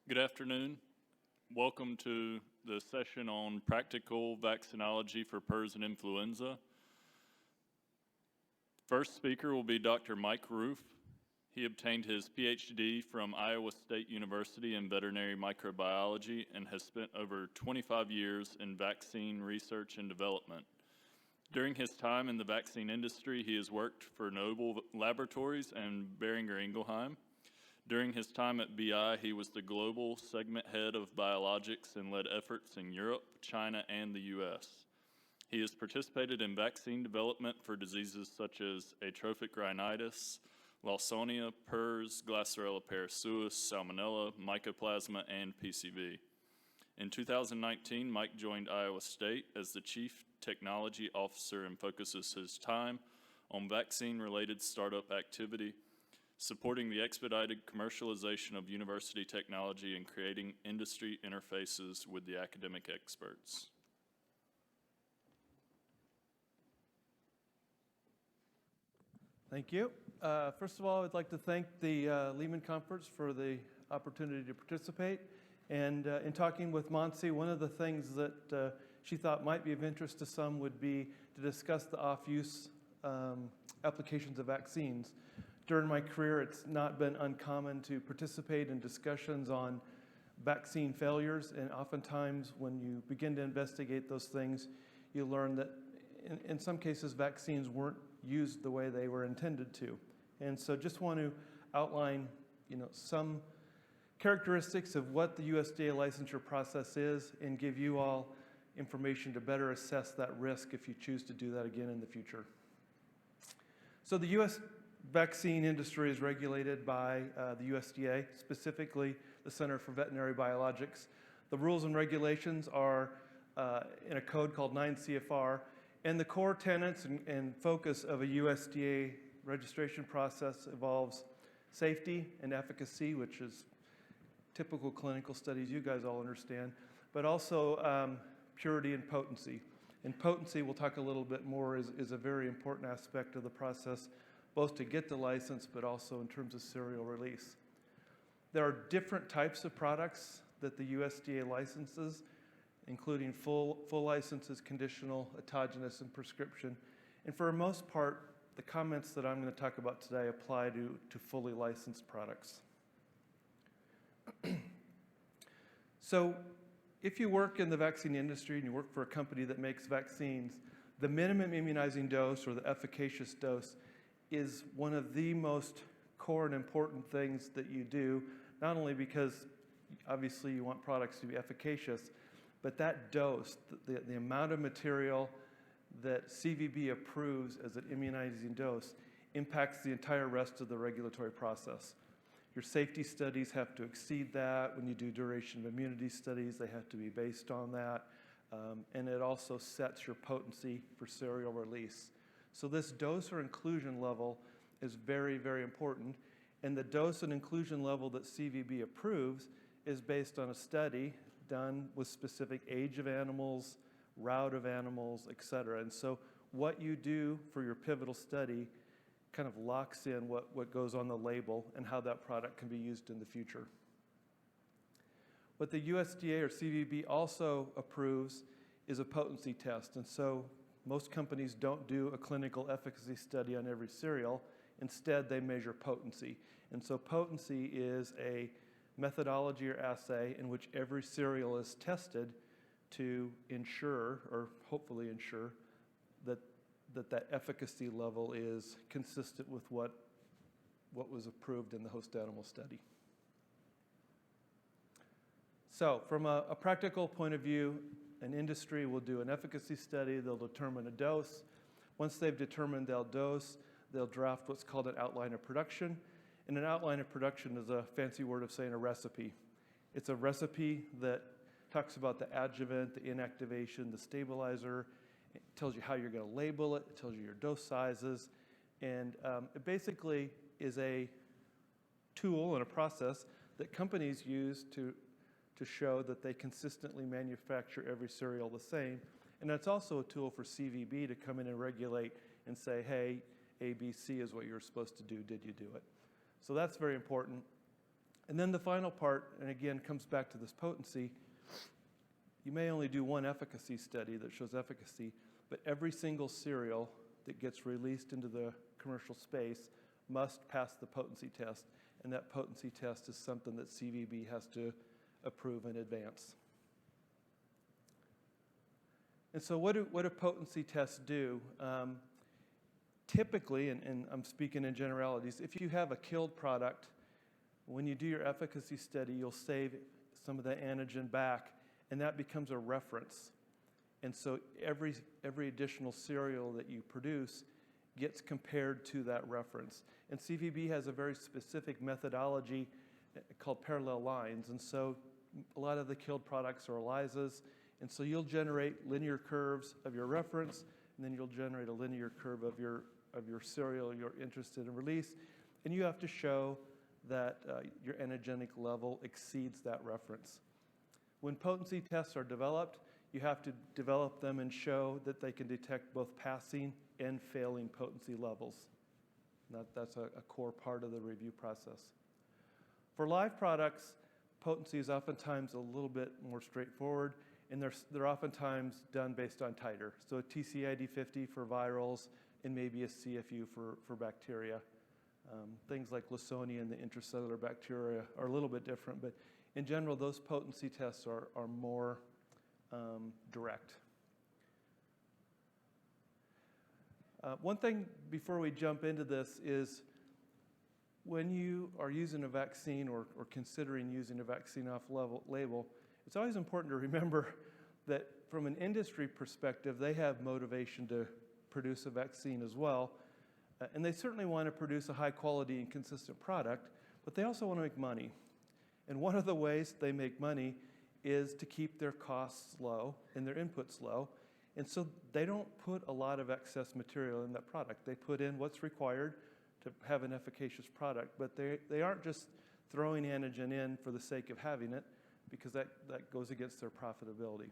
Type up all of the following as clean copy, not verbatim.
Good afternoon. Welcome to the session on practical vaccinology for PRRS and influenza. First speaker will be Dr. Mike Roof. He obtained his PhD from Iowa State University in veterinary microbiology and has spent over 25 years in vaccine research and development. During his time in the vaccine industry, he has worked for Noble Laboratories and Boehringer Ingelheim. During his time at BI, he was the global segment head of biologics and led efforts in Europe, China, and the US. He has participated in vaccine development for diseases such as atrophic rhinitis, Lawsonia, PRRS, Glasserella parasuis, Salmonella, Mycoplasma, and PCV. In 2019, Mike joined Iowa State as the Chief Technology Officer and focuses his time on vaccine-related startup activity, supporting the expedited commercialization of university technology and creating industry interfaces with the academic experts. Thank you. First of all, I'd like to thank the Leman Conference for the opportunity to participate. And in talking with Monse, one of the things that she thought might be of interest to some would be to discuss the off-use applications of vaccines. During my career, it's not been uncommon to participate in discussions on vaccine failures, and oftentimes when you begin to investigate those things, you learn that in some cases vaccines weren't used the way they were intended to. And so just want to outline some characteristics of what the USDA licensure process is and give you all information to better assess that risk if you choose to do that again in the future. So the U.S. vaccine industry is regulated by the USDA, specifically the Center for Veterinary Biologics. The rules and regulations are in a code called 9 CFR, and the core tenets and focus of a USDA registration process involves safety and efficacy, which is typical clinical studies you guys all understand, but also purity and potency. And potency, we'll talk a little bit more, is a very important aspect of the process, both to get the license, but also in terms of serial release. There are different types of products that the USDA licenses, including full licenses, conditional, autogenous, and prescription. And for the most part, the comments that I'm going to talk about today apply to fully licensed products. So if you work in the vaccine industry and you work for a company that makes vaccines, the minimum immunizing dose or the efficacious dose is one of the most core and important things that you do, not only because obviously you want products to be efficacious, but that dose, the amount of material that CVB approves as an immunizing dose impacts the entire rest of the regulatory process. Your safety studies have to exceed that. When you do duration of immunity studies, they have to be based on that. And it also sets your potency for serial release. So this dose or inclusion level is very, very important. And the dose and inclusion level that CVB approves is based on a study done with specific age of animals, route of animals, et cetera. And so what you do for your pivotal study kind of locks in what goes on the label and how that product can be used in the future. What the USDA or CVB also approves is a potency test. And so most companies don't do a clinical efficacy study on every cereal. Instead, they measure potency. And so potency is a methodology or assay in which every cereal is tested to ensure, or hopefully ensure, that efficacy level is consistent with what was approved in the host animal study. So from a practical point of view, an industry will do an efficacy study, they'll determine a dose. Once they've determined they'll dose, they'll draft what's called an outline of production. And an outline of production is a fancy word of saying a recipe. It's a recipe that talks about the adjuvant, the inactivation, the stabilizer. It tells you how you're going to label it. It tells you your dose sizes. And it basically is a tool and a process that companies use to show that they consistently manufacture every cereal the same. And that's also a tool for CVB to come in and regulate and say, hey, A, B, C is what you're supposed to do. Did you do it? So that's very important. And then the final part, and again, comes back to this potency. You may only do one efficacy study that shows efficacy, but every single cereal that gets released into the commercial space must pass the potency test, and that potency test is something that CVB has to approve in advance. And so what do potency tests do? Typically, and I'm speaking in generalities, if you have a killed product, when you do your efficacy study, you'll save some of the antigen back, and that becomes a reference. And so every additional cereal that you produce gets compared to that reference. And CVB has a very specific methodology called parallel lines. And so a lot of the killed products are ELISAs. And so you'll generate linear curves of your reference, and then you'll generate a linear curve of your cereal you're interested in release. And you have to show that your antigenic level exceeds that reference. When potency tests are developed, you have to develop them and show that they can detect both passing and failing potency levels. That's a core part of the review process. For live products, potency is oftentimes a little bit more straightforward, and they're oftentimes done based on titer. So a TCID50 for virals and maybe a CFU for bacteria. Things like Lawsonia and the intracellular bacteria are a little bit different, but in general, those potency tests are more direct. One thing before we jump into this is when you are using a vaccine or considering using a vaccine off-label, it's always important to remember that from an industry perspective, they have motivation to produce a vaccine as well. And they certainly want to produce a high quality and consistent product, but they also want to make money. And one of the ways they make money is to keep their costs low and their inputs low. And so they don't put a lot of excess material in that product. They put in what's required to have an efficacious product, but they aren't just throwing antigen in for the sake of having it, because that goes against their profitability.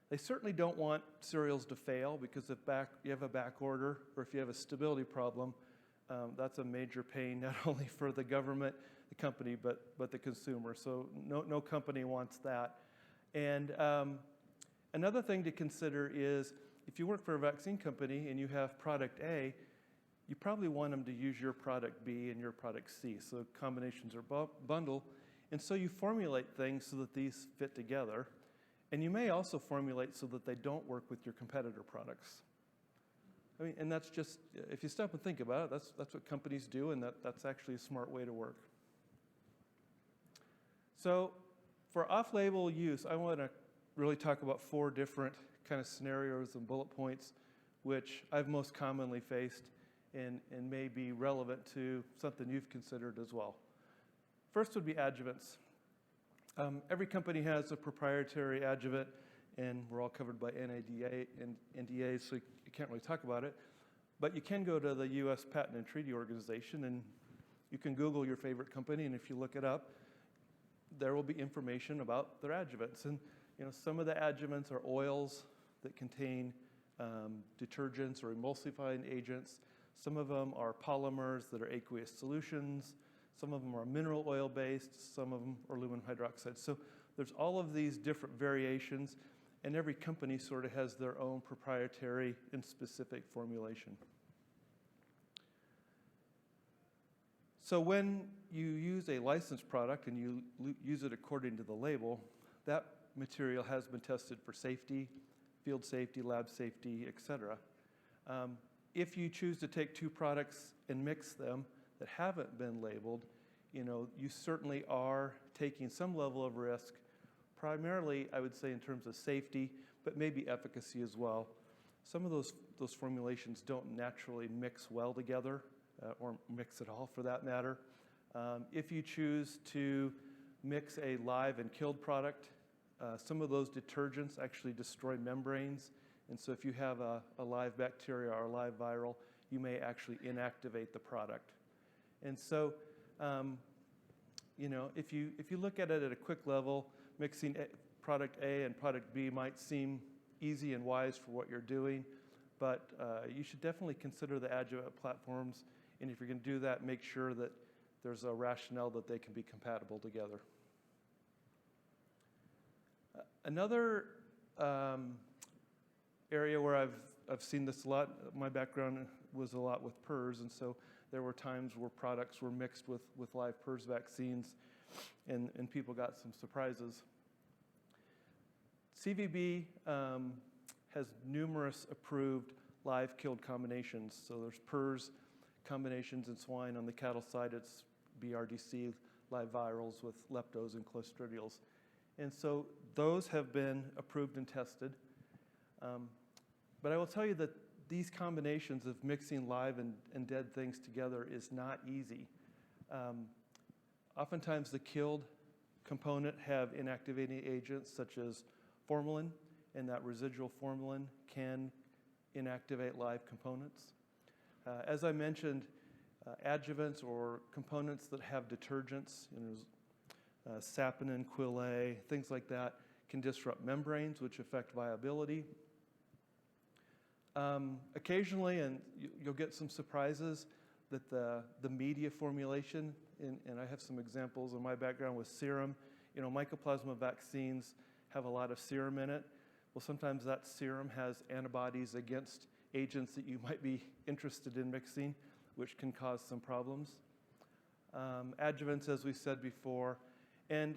They certainly don't want cereals to fail, because if you have a back order or if you have a stability problem, that's a major pain, not only for the government, the company, but the consumer. So no company wants that. And another thing to consider is if you work for a vaccine company and you have product A, you probably want them to use your product B and your product C. So combinations are bundled. And so you formulate things so that these fit together. And you may also formulate so that they don't work with your competitor products. I mean, and that's just, if you stop and think about it, that's what companies do, and that's actually a smart way to work. So for off-label use, I want to really talk about 4 different kind of scenarios and bullet points which I've most commonly faced and may be relevant to something you've considered as well. First would be adjuvants. Every company has a proprietary adjuvant, and we're all covered by NDA and NDAs, so you can't really talk about it. But you can go to the U.S. Patent and Treaty Organization, and you can Google your favorite company, and if you look it up, there will be information about their adjuvants. And some of the adjuvants are oils that contain detergents or emulsifying agents. Some of them are polymers that are aqueous solutions. Some of them are mineral oil based, some of them are aluminum hydroxide. So there's all of these different variations, and every company sort of has their own proprietary and specific formulation. So when you use a licensed product and you use it according to the label, that material has been tested for safety, field safety, lab safety, etc. If you choose to take 2 products and mix them that haven't been labeled, you certainly are taking some level of risk, primarily, I would say, in terms of safety, but maybe efficacy as well. Some of those formulations don't naturally mix well together, or mix at all for that matter. If you choose to mix a live and killed product, some of those detergents actually destroy membranes, and so if you have a live bacteria or a live viral, you may actually inactivate the product. And so, if you look at it at a quick level, mixing product A and product B might seem easy and wise for what you're doing, but you should definitely consider the adjuvant platforms. And if you're going to do that, make sure that there's a rationale that they can be compatible together. Another area where I've seen this a lot, my background was a lot with PRRS, and so there were times where products were mixed with live PRRS vaccines, and people got some surprises. CVB has numerous approved live killed combinations. So there's PRRS combinations in swine. On the cattle side, it's BRDC live virals with leptos and clostridials. And so those have been approved and tested. But I will tell you that these combinations of mixing live and dead things together is not easy. Oftentimes the killed component have inactivating agents such as formalin, and that residual formalin can inactivate live components. As I mentioned, adjuvants or components that have detergents, saponin, Quil-A, things like that, can disrupt membranes, which affect viability. Occasionally, and you'll get some surprises, that the media formulation, and I have some examples in my background with serum. Mycoplasma vaccines have a lot of serum in it. Well, sometimes that serum has antibodies against agents that you might be interested in mixing, which can cause some problems. Adjuvants, as we said before, and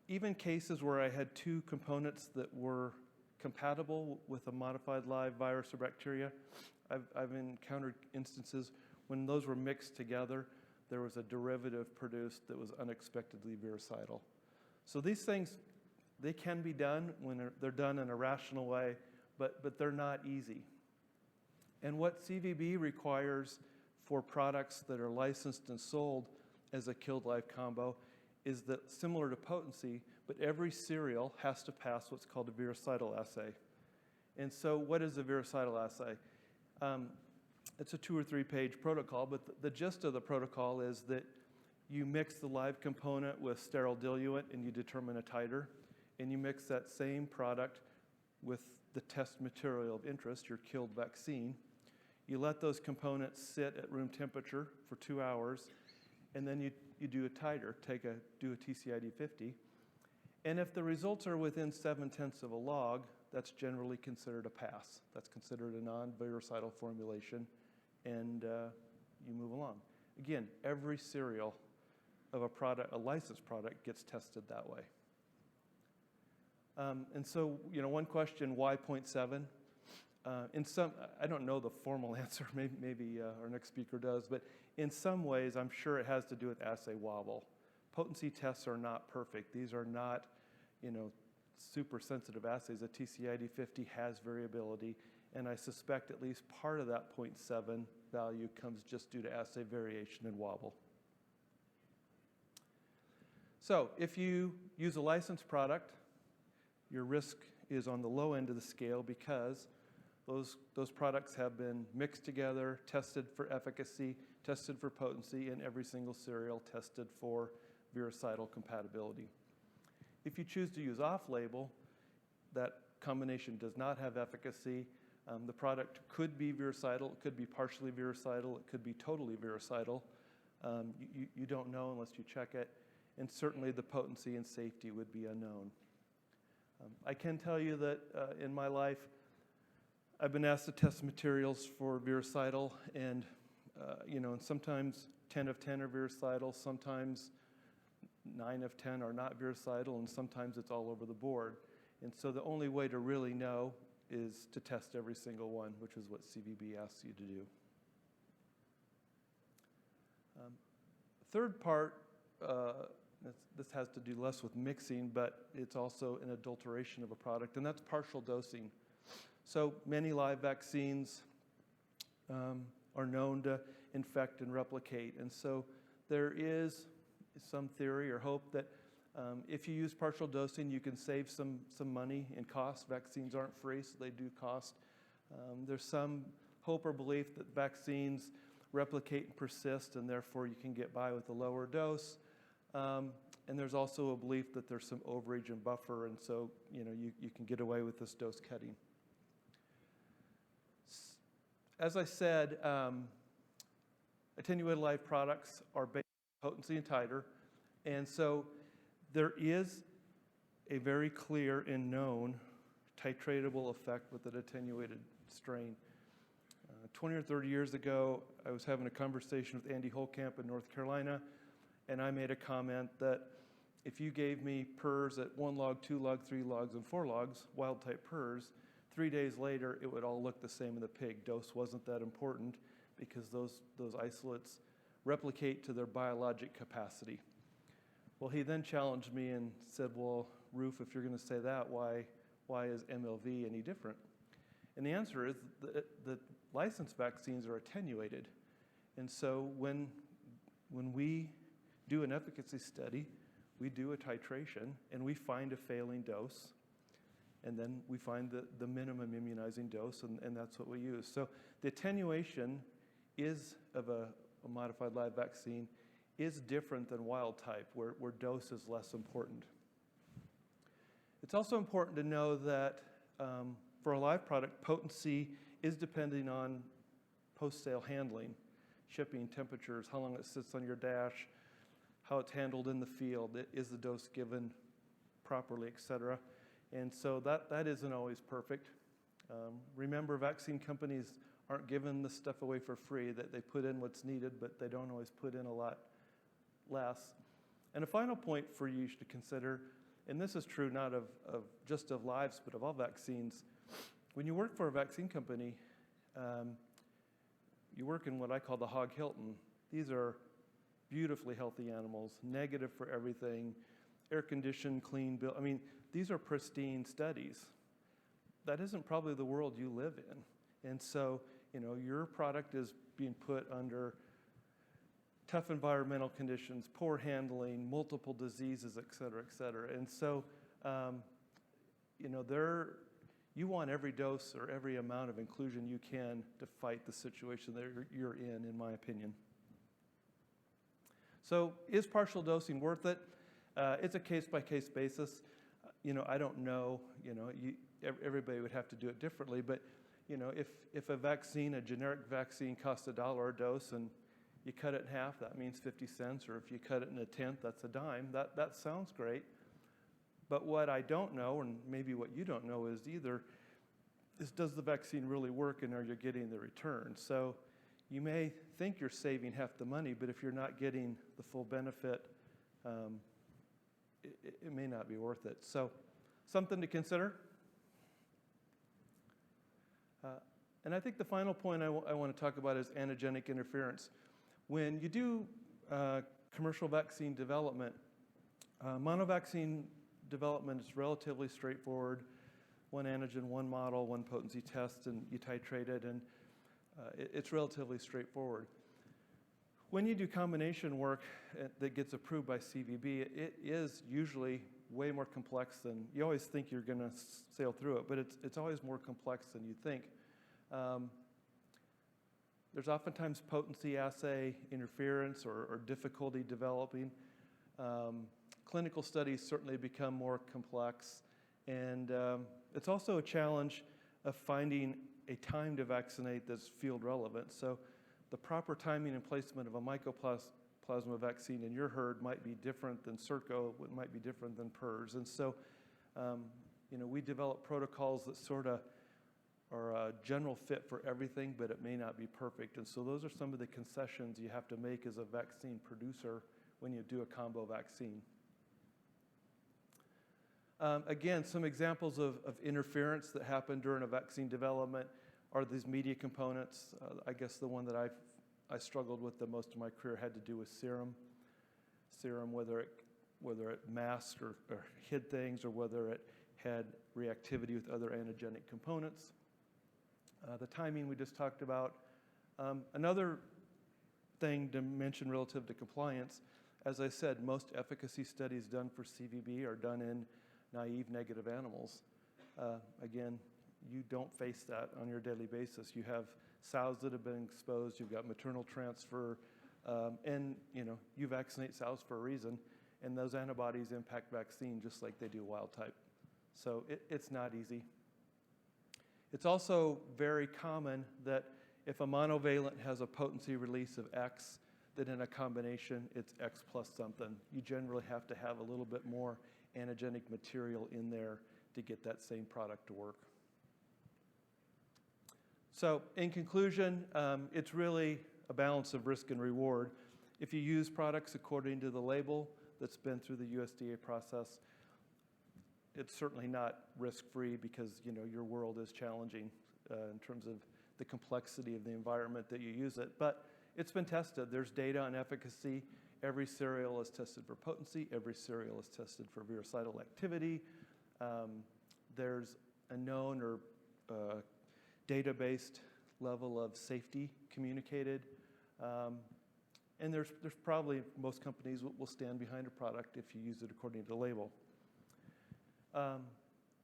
even cases where I had two components that were compatible with a modified live virus or bacteria, I've encountered instances when those were mixed together, there was a derivative produced that was unexpectedly virucidal. So these things, they can be done when they're done in a rational way, but they're not easy. And what CVB requires for products that are licensed and sold as a killed live combo is that, similar to potency, but every cereal has to pass what's called a virucidal assay. And so what is a virucidal assay? It's a 2 or 3 page protocol, but the gist of the protocol is that you mix the live component with sterile diluent and you determine a titer, and you mix that same product with the test material of interest, your killed vaccine. You let those components sit at room temperature for 2 hours, and then you do a titer, do a TCID50. And if the results are within 7/10 of a log, that's generally considered a pass. That's considered a non-virucidal formulation, and you move along. Again, every cereal of a licensed product, gets tested that way. And so, one question, why 0.7? I don't know the formal answer, maybe our next speaker does, but in some ways, I'm sure it has to do with assay wobble. Potency tests are not perfect. These are not, super sensitive assays. A TCID50 has variability, and I suspect at least part of that 0.7 value comes just due to assay variation and wobble. So if you use a licensed product, your risk is on the low end of the scale because those products have been mixed together, tested for efficacy, tested for potency, and every single cereal tested for virucidal compatibility. If you choose to use off-label, that combination does not have efficacy. The product could be virucidal, it could be partially virucidal, it could be totally virucidal. You don't know unless you check it, and certainly the potency and safety would be unknown. I can tell you that in my life, I've been asked to test materials for virucidal, and and sometimes 10 of 10 are virucidal, sometimes 9 of 10 are not virucidal, and sometimes it's all over the board. And so the only way to really know is to test every single one, which is what CVB asks you to do. Third part, this has to do less with mixing, but it's also an adulteration of a product, and that's partial dosing. So many live vaccines are known to infect and replicate, and so there is some theory or hope that if you use partial dosing, you can save some money in cost. Vaccines aren't free, so they do cost. There's some hope or belief that vaccines replicate and persist, and therefore you can get by with a lower dose. And there's also a belief that there's some overage and buffer, and so you can get away with this dose cutting. As I said, attenuated live products are based potency and titer. And so there is a very clear and known titratable effect with an attenuated strain. 20 or 30 years ago, I was having a conversation with Andy Holkamp in North Carolina, and I made a comment that if you gave me PRRS at 1 log, 2 log, 3 logs, and 4 logs, wild-type PRRS, 3 days later, it would all look the same in the pig. Dose wasn't that important because those isolates replicate to their biologic capacity. Well, he then challenged me and said, well, Roof, if you're going to say that, why is MLV any different? And the answer is the licensed vaccines are attenuated. And so when we do an efficacy study, we do a titration, and we find a failing dose, and then we find the minimum immunizing dose, and that's what we use. So the attenuation of a modified live vaccine is different than wild type, where dose is less important. It's also important to know that for a live product, potency is depending on post-sale handling, shipping, temperatures, how long it sits on your dash, how it's handled in the field, is the dose given properly, et cetera. And so that isn't always perfect. Remember, vaccine companies aren't giving the stuff away for free, that they put in what's needed, but they don't always put in a lot less. And a final point for you to consider, and this is true not of just of lives, but of all vaccines. When you work for a vaccine company, you work in what I call the hog Hilton. These are beautifully healthy animals, negative for everything, air-conditioned, clean bill. I mean, these are pristine studies. That isn't probably the world you live in. And so, your product is being put under tough environmental conditions, poor handling, multiple diseases, et cetera, et cetera. And so, you want every dose or every amount of inclusion you can to fight the situation that you're in my opinion. So is partial dosing worth it? It's a case-by-case basis. I don't know, everybody would have to do it differently, but if a vaccine, a generic vaccine costs $1 a dose and you cut it in half, that means 50 cents, or if you cut it in a tenth, that's a dime. That sounds great. But what I don't know, and maybe what you don't know is either, is does the vaccine really work and are you getting the return? So you may think you're saving half the money, but if you're not getting the full benefit, it may not be worth it. So something to consider. And I think the final point I want to talk about is antigenic interference. When you do commercial vaccine development, monovaccine development is relatively straightforward. One antigen, one model, one potency test, and you titrate it, and it's relatively straightforward. When you do combination work that gets approved by CVB, it is usually way more complex than, you always think you're going to sail through it, but it's always more complex than you think. There's oftentimes potency assay interference or difficulty developing. Clinical studies certainly become more complex, and it's also a challenge of finding a time to vaccinate that's field relevant. So the proper timing and placement of a mycoplasma vaccine in your herd might be different than Circo, it might be different than PRRS. And so, we develop protocols that sort of are a general fit for everything, but it may not be perfect. And so those are some of the concessions you have to make as a vaccine producer when you do a combo vaccine. Again, some examples of interference that happen during a vaccine development are these media components. I guess the one that I struggled with the most of my career had to do with serum. Serum, whether it masked or hid things, or whether it had reactivity with other antigenic components. The timing we just talked about. Another thing to mention relative to compliance, as I said, most efficacy studies done for CVB are done in naive negative animals. Again, you don't face that on your daily basis. You have sows that have been exposed, you've got maternal transfer, and you vaccinate sows for a reason, and those antibodies impact vaccine just like they do wild type. So it's not easy. It's also very common that if a monovalent has a potency release of X, that in a combination, it's X plus something. You generally have to have a little bit more antigenic material in there to get that same product to work. So in conclusion, it's really a balance of risk and reward. If you use products according to the label that's been through the USDA process, it's certainly not risk-free because your world is challenging in terms of the complexity of the environment that you use it. But it's been tested. There's data on efficacy. Every cereal is tested for potency. Every cereal is tested for virucidal activity. There's a known or data-based level of safety communicated. And there's probably, most companies will stand behind a product if you use it according to the label.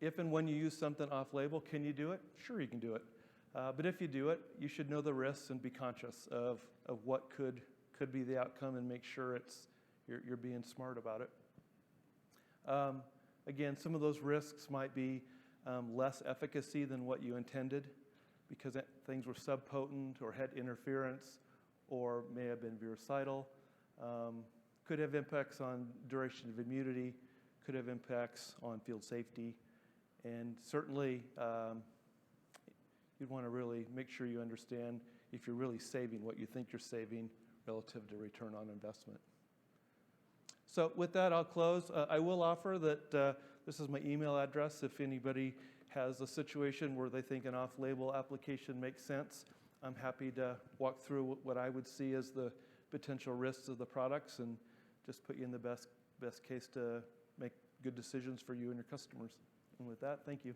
If and when you use something off-label, can you do it? Sure, you can do it. But if you do it, you should know the risks and be conscious of what could be the outcome and make sure you're being smart about it. Again, some of those risks might be less efficacy than what you intended because things were subpotent or had interference or may have been virucidal. Could have impacts on duration of immunity, could have impacts on field safety, and certainly you'd want to really make sure you understand if you're really saving what you think you're saving relative to return on investment. So with that, I'll close. I will offer that this is my email address if anybody has a situation where they think an off-label application makes sense. I'm happy to walk through what I would see as the potential risks of the products and just put you in the best case to make good decisions for you and your customers. And with that, thank you.